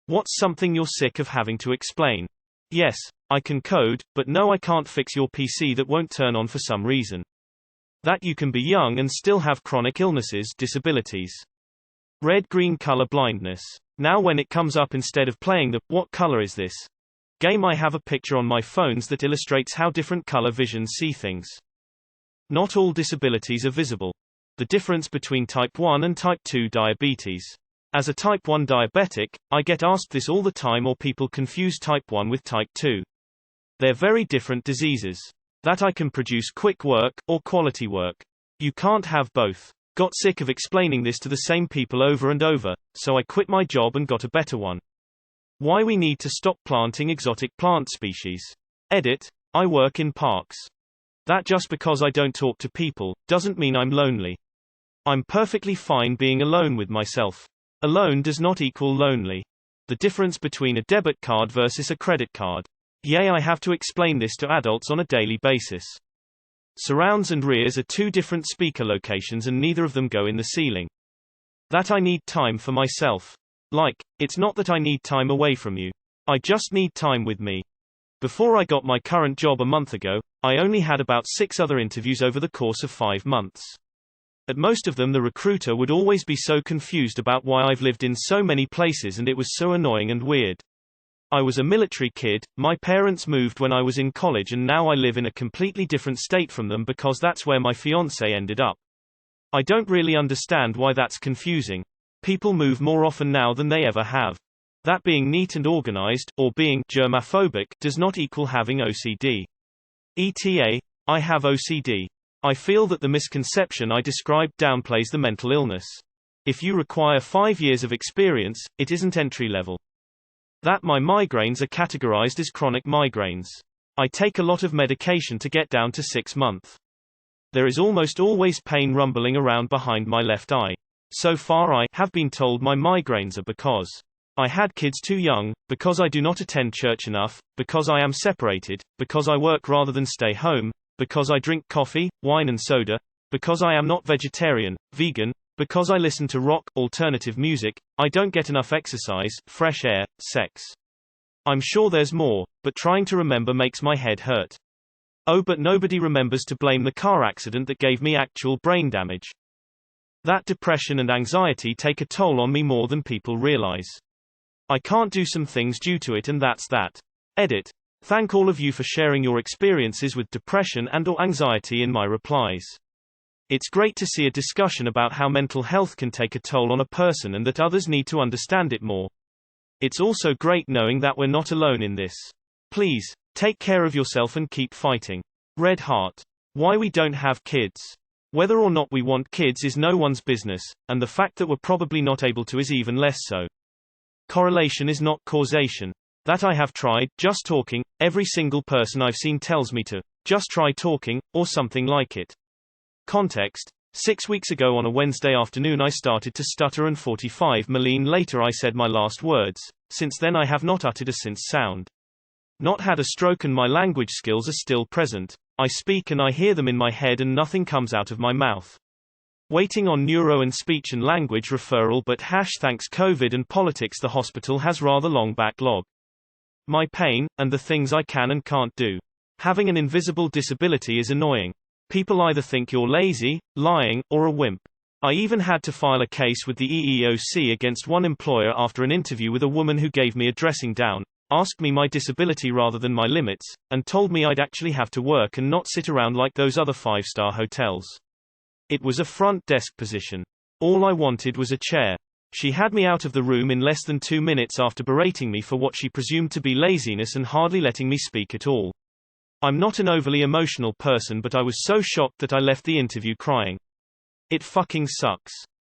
What's something you're sick of having to explain? Yes, I can code, but no, I can't fix your PC that won't turn on for some reason. That you can be young and still have chronic illnesses, disabilities. Red-green color blindness. Now when it comes up, instead of playing the "what color is this?" game, I have a picture on my phones that illustrates how different color visions see things. Not all disabilities are visible. The difference between type 1 and type 2 diabetes. As a type 1 diabetic, I get asked this all the time, or people confuse type 1 with type 2. They're very different diseases. That I can produce quick work, or quality work. You can't have both. Got sick of explaining this to the same people over and over, so I quit my job and got a better one. Why we need to stop planting exotic plant species. Edit. I work in parks. That just because I don't talk to people, doesn't mean I'm lonely. I'm perfectly fine being alone with myself. Alone does not equal lonely. The difference between a debit card versus a credit card. Yay, I have to explain this to adults on a daily basis. Surrounds and rears are two different speaker locations and neither of them go in the ceiling. That I need time for myself. Like, it's not that I need time away from you. I just need time with me. Before I got my current job a month ago, I only had about 6 other interviews over the course of 5 months. At most of them the recruiter would always be so confused about why I've lived in so many places, and it was so annoying and weird. I was a military kid, my parents moved when I was in college, and now I live in a completely different state from them because that's where my fiancé ended up. I don't really understand why that's confusing. People move more often now than they ever have. That being neat and organized, or being germaphobic, does not equal having OCD. ETA, I have OCD. I feel that the misconception I described downplays the mental illness. If you require 5 years of experience, it isn't entry level. That my migraines are categorized as chronic migraines. I take a lot of medication to get down to 6 months. There is almost always pain rumbling around behind my left eye. So far I have been told my migraines are because I had kids too young, because I do not attend church enough, because I am separated, because I work rather than stay home, because I drink coffee, wine and soda, because I am not vegetarian, vegan, because I listen to rock, alternative music, I don't get enough exercise, fresh air, sex. I'm sure there's more, but trying to remember makes my head hurt. Oh, but nobody remembers to blame the car accident that gave me actual brain damage. That depression and anxiety take a toll on me more than people realize. I can't do some things due to it, and that's that. Edit. Thank all of you for sharing your experiences with depression and/or anxiety in my replies. It's great to see a discussion about how mental health can take a toll on a person and that others need to understand it more. It's also great knowing that we're not alone in this. Please, take care of yourself and keep fighting. Red Heart. Why we don't have kids. Whether or not we want kids is no one's business, and the fact that we're probably not able to is even less so. Correlation is not causation. That I have tried, just talking, every single person I've seen tells me to, just try talking, or something like it. Context. 6 weeks ago on a Wednesday afternoon I started to stutter, and 45 million later I said my last words. Since then I have not uttered a since sound. Not had a stroke and my language skills are still present. I speak and I hear them in my head and nothing comes out of my mouth. Waiting on neuro and speech and language referral, but thanks COVID and politics the hospital has rather long backlog. My pain, and the things I can and can't do. Having an invisible disability is annoying. People either think you're lazy, lying, or a wimp. I even had to file a case with the EEOC against one employer after an interview with a woman who gave me a dressing down, asked me my disability rather than my limits, and told me I'd actually have to work and not sit around like those other 5-star hotels. It was a front desk position. All I wanted was a chair. She had me out of the room in less than 2 minutes after berating me for what she presumed to be laziness and hardly letting me speak at all. I'm not an overly emotional person, but I was so shocked that I left the interview crying. It fucking sucks.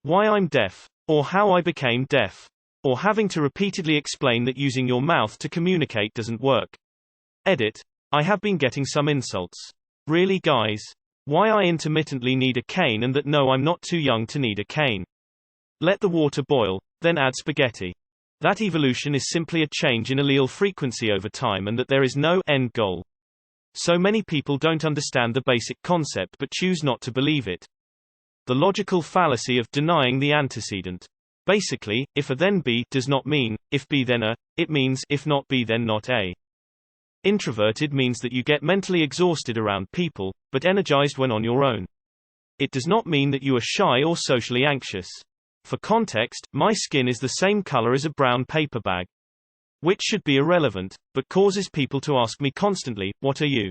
Why I'm deaf. Or how I became deaf. Or having to repeatedly explain that using your mouth to communicate doesn't work. Edit. I have been getting some insults. Really, guys? Why I intermittently need a cane and that no, I'm not too young to need a cane. Let the water boil, then add spaghetti. That evolution is simply a change in allele frequency over time and that there is no end goal. So many people don't understand the basic concept but choose not to believe it. The logical fallacy of denying the antecedent. Basically, if A then B does not mean, if B then A, it means, if not B then not A. Introverted means that you get mentally exhausted around people, but energized when on your own. It does not mean that you are shy or socially anxious. For context, my skin is the same color as a brown paper bag. Which should be irrelevant, but causes people to ask me constantly, what are you?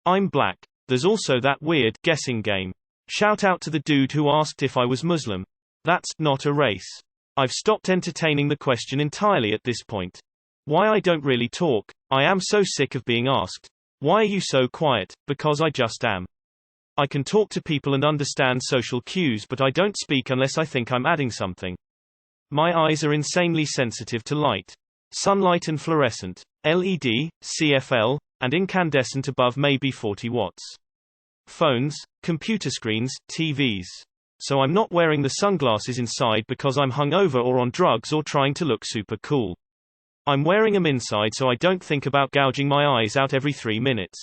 I'm black. There's also that weird guessing game. Shout out to the dude who asked if I was Muslim. That's not a race. I've stopped entertaining the question entirely at this point. Why I don't really talk? I am so sick of being asked. Why are you so quiet? Because I just am. I can talk to people and understand social cues, but I don't speak unless I think I'm adding something. My eyes are insanely sensitive to light. Sunlight and fluorescent. LED, CFL, and incandescent above maybe 40 watts. Phones, computer screens, TVs. So I'm not wearing the sunglasses inside because I'm hungover or on drugs or trying to look super cool. I'm wearing them inside so I don't think about gouging my eyes out every 3 minutes.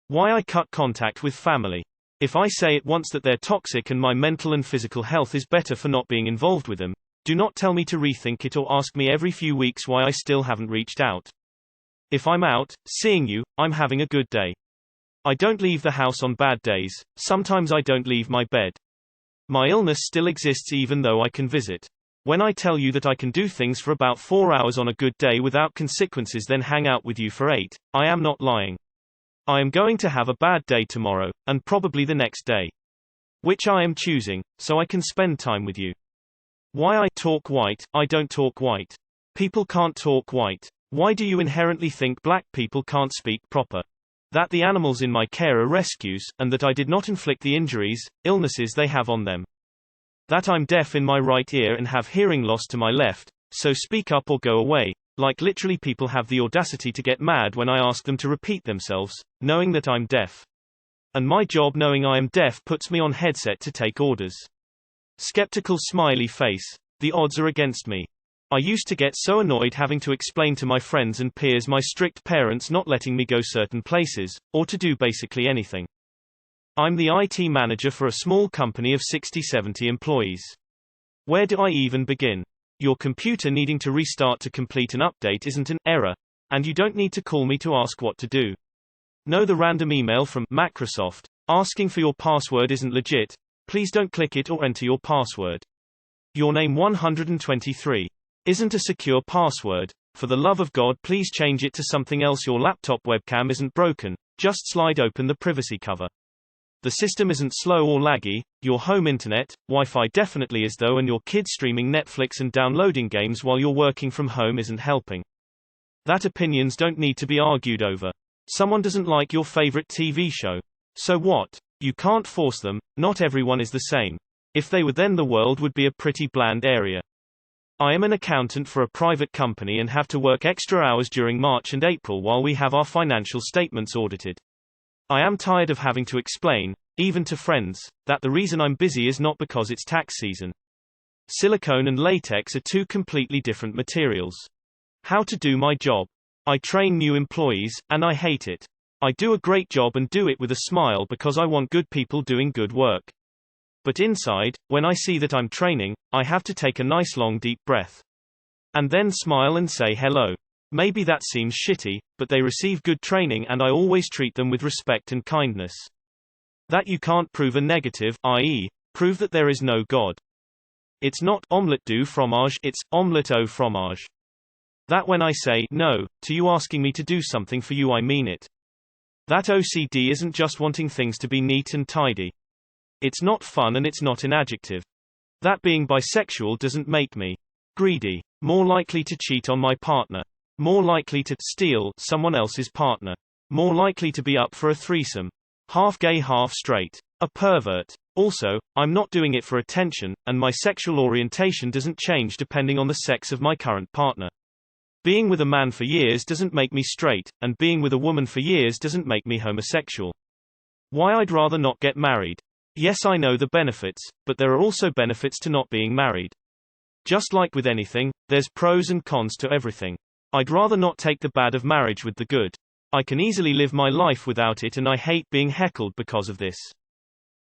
Why I cut contact with family. If I say at once that they're toxic and my mental and physical health is better for not being involved with them, do not tell me to rethink it or ask me every few weeks why I still haven't reached out. If I'm out, seeing you, I'm having a good day. I don't leave the house on bad days, sometimes I don't leave my bed. My illness still exists even though I can visit. When I tell you that I can do things for about 4 hours on a good day without consequences then hang out with you for 8, I am not lying. I am going to have a bad day tomorrow, and probably the next day. Which I am choosing, so I can spend time with you. Why I talk white? I don't talk white. People can't talk white. Why do you inherently think black people can't speak proper? That the animals in my care are rescues, and that I did not inflict the injuries, illnesses they have on them. That I'm deaf in my right ear and have hearing loss to my left, so speak up or go away. Like literally people have the audacity to get mad when I ask them to repeat themselves, knowing that I'm deaf. And my job knowing I am deaf puts me on headset to take orders. Skeptical smiley face. The odds are against me. I used to get so annoyed having to explain to my friends and peers my strict parents not letting me go certain places, or to do basically anything. I'm the IT manager for a small company of 60-70 employees. Where do I even begin? Your computer needing to restart to complete an update isn't an error, and you don't need to call me to ask what to do. No, the random email from Microsoft asking for your password isn't legit. Please don't click it or enter your password. Your name 123 isn't a secure password. For the love of God, please change it to something else. Your laptop webcam isn't broken. Just slide open the privacy cover. The system isn't slow or laggy. Your home internet, Wi-Fi definitely is though, and your kids streaming Netflix and downloading games while you're working from home isn't helping. That opinions don't need to be argued over. Someone doesn't like your favorite TV show. So what? You can't force them. Not everyone is the same. If they were, then the world would be a pretty bland area. I am an accountant for a private company and have to work extra hours during March and April while we have our financial statements audited. I am tired of having to explain, even to friends, that the reason I'm busy is not because it's tax season. Silicone and latex are two completely different materials. How to do my job. I train new employees, and I hate it. I do a great job and do it with a smile because I want good people doing good work. But inside, when I see that I'm training, I have to take a nice long deep breath. And then smile and say hello. Maybe that seems shitty, but they receive good training and I always treat them with respect and kindness. That you can't prove a negative, i.e., prove that there is no God. It's not omelette du fromage, it's omelette au fromage. That when I say no to you asking me to do something for you, I mean it. That OCD isn't just wanting things to be neat and tidy. It's not fun and it's not an adjective. That being bisexual doesn't make me greedy, more likely to cheat on my partner, more likely to steal someone else's partner, more likely to be up for a threesome, half gay half straight, a pervert. Also, I'm not doing it for attention, and my sexual orientation doesn't change depending on the sex of my current partner. Being with a man for years doesn't make me straight, and being with a woman for years doesn't make me homosexual. Why I'd rather not get married. Yes, I know the benefits, but there are also benefits to not being married. Just like with anything, there's pros and cons to everything. I'd rather not take the bad of marriage with the good. I can easily live my life without it, and I hate being heckled because of this.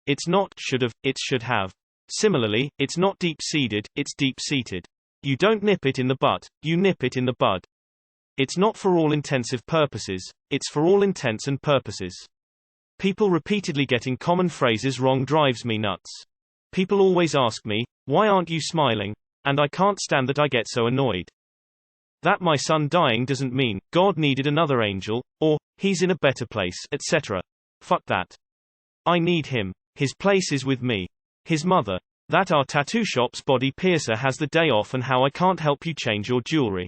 It's not should've, it's should have. Similarly, it's not deep-seeded, it's deep-seated. You don't nip it in the butt, you nip it in the bud. It's not for all intensive purposes, it's for all intents and purposes. People repeatedly getting common phrases wrong drives me nuts. People always ask me, why aren't you smiling? And I can't stand that I get so annoyed. That my son dying doesn't mean, God needed another angel, or, he's in a better place, etc. Fuck that. I need him. His place is with me. His mother. That our tattoo shop's body piercer has the day off and how I can't help you change your jewelry.